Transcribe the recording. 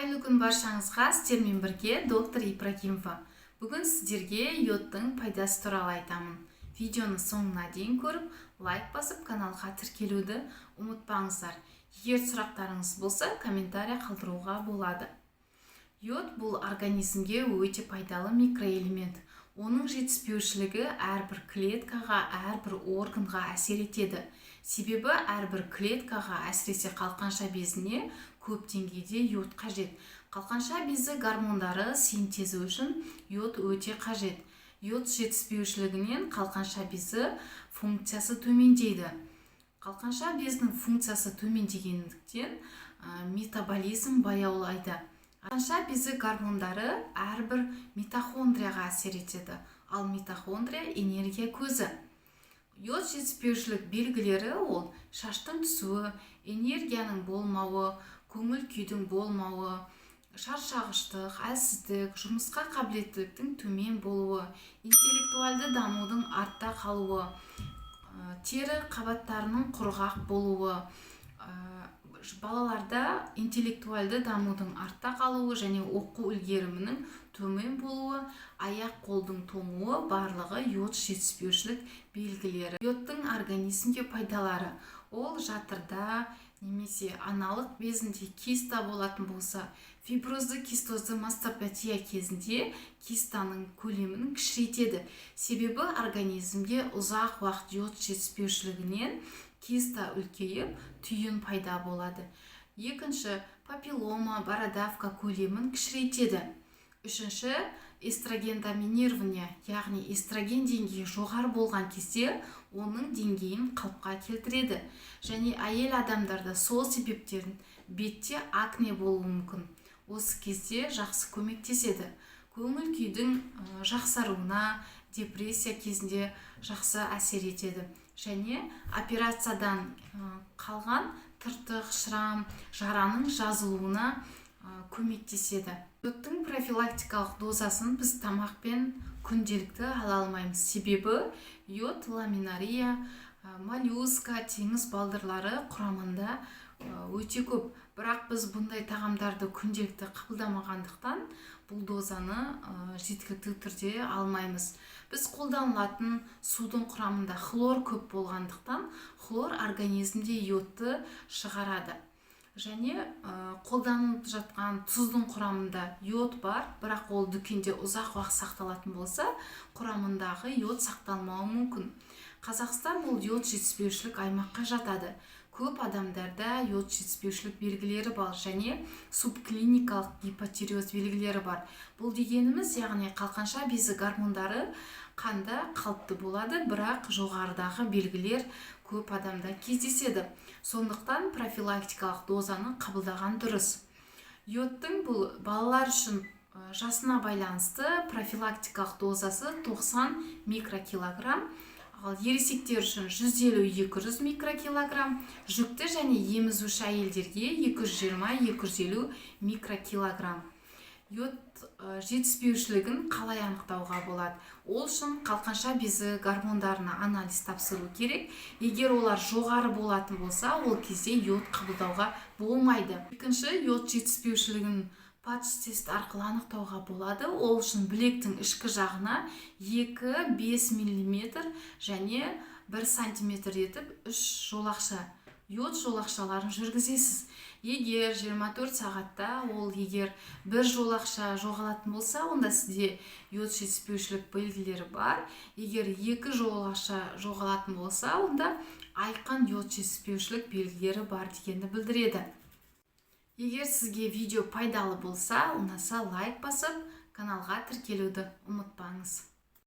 Қайырлы күн баршаңызға, сіздермен бірге доктор Ибрагимова. Бүгін сіздерге йодтың пайдасы туралы айтамын. Видеоны соңына дейін көріп, лайк басып, каналға тіркелуді ұмытпаңыздар. Егер сұрақтарыңыз болса, комментарий қалдыруға болады. Йод бұл организмге өте пайдалы микроэлемент. Оның жетіспеушілігі әрбір клеткаға, әрбір органға әсер етеді. Себебі әрбір клеткаға, әсіресе қалқанша безіне көп деңгейде йод қажет. Қалқанша безі гормондары синтезі үшін йод өте қажет. Йод жетіспеушілігінен қалқанша безі функциясы төмендейді. Қалқанша безінің функциясы төмендегендіктен метаболизм баяулайды. Қалқанша безі гормондары әрбір митохондрияға әсер етеді. Ал митохондрия энергия көзі. Йод жетіспеушілік белгілері ол шаштың түсуі, энергияның болмауы, көңіл күйдің болмауы, шаршағыштық, әлсіздік, жұмысқа қабілеттіліктің төмен болуы, интеллектуалды дамудың артта қалуы, тері қабаттарының құрғақ болуы, балаларда интеллектуалды дамудың артта қалуы және оқу үлгерімінің төмен болуы, аяқ-қолдың тоңуы барлығы йод жетіспеушілік белгілері. Йодтың организмге пайдалары. Ол жатырда немесе аналық безінде киста болатын болса, фиброзды кистозды мастопатия кезінде кистаның көлемін кішірейтеді. Себебі организмге ұзақ уақыт йод жетіспеушілігінен киста үлкейіп, түйін пайда болады. Екінші, папиллома, бородавка көлемін кішірейтеді. Үшінші, эстроген доминирование, яғни эстроген деңгейі жоғары болған кезде оның деңгейін қалыпқа келтіреді. Және әйел адамдарда сол себептерін бетте акне болуы мүмкін. Осы кезде жақсы көмектеседі. Көңіл күйдің жақсаруына, депрессия кезінде жақсы әсер етеді. Және операциядан қалған тыртық, шрам, жараның жазылуына көмектеседі. Йодтың профилактикалық дозасын біз тамақпен күнделікті ала алмаймыз. Себебі йод ламинария, моллюска, теңіз балдырлары құрамында өте көп. Бірақ біз бұндай тағамдарды күнделікті қабылдамағандықтан бұл дозаны жеткілікті түрде алмаймыз. Біз қолданылатын судың құрамында хлор көп болғандықтан хлор организмде йодты шығарады. Және қолданылып жатқан тұздың құрамында йод бар, бірақ ол дүкенде ұзақ уақыт сақталатын болса, құрамындағы йод сақталмауы мүмкін. Қазақстан бұл йод жетіспеушілік аймаққа жатады. Көп адамдарда йод жетіспеушілік белгілері бар және субклиникалық гипотиреоз белгілері бар. Бұл дегеніміз, яғни қалқанша безі гормондары қанда қалыпты болады, бірақ жоғарыдағы белгілер көп адамда кездеседі. Сондықтан профилактикалық дозаны қабылдаған дұрыс. Йодтың бұл балалар үшін жасына байланысты профилактикалық дозасы 90 микрокилограмм, ал ересектер үшін 150-200 микрокилограмм, жүкті және емізуші әйелдерге 220-250 микрокилограмм. Йод жетіспеушілігін қалай анықтауға болады? Ол үшін қалқанша безі гормондарына анализ тапсыру керек. Егер олар жоғары болатын болса, ол кезде йод қабылдауға болмайды. Екінші, йод жетіспеушілігін патч-тест арқылы анықтауға болады. Ол үшін білектің ішкі жағына 2-5 мм және 1 см етіп 3 жолақша йод жолақшаларын жүргізесіз. Егер 24 сағатта егер бір жолақша жоғалатын болса, онда сізде йод жетіспеушілік белгілері бар. Егер 2 жолақша жоғалатын болса, онда айқын йод жетіспеушілік белгілері бар дегенді білдіреді. Егер сізге видео пайдалы болса, ұнаса лайк басып, каналға тіркелуді ұмытпаңыз.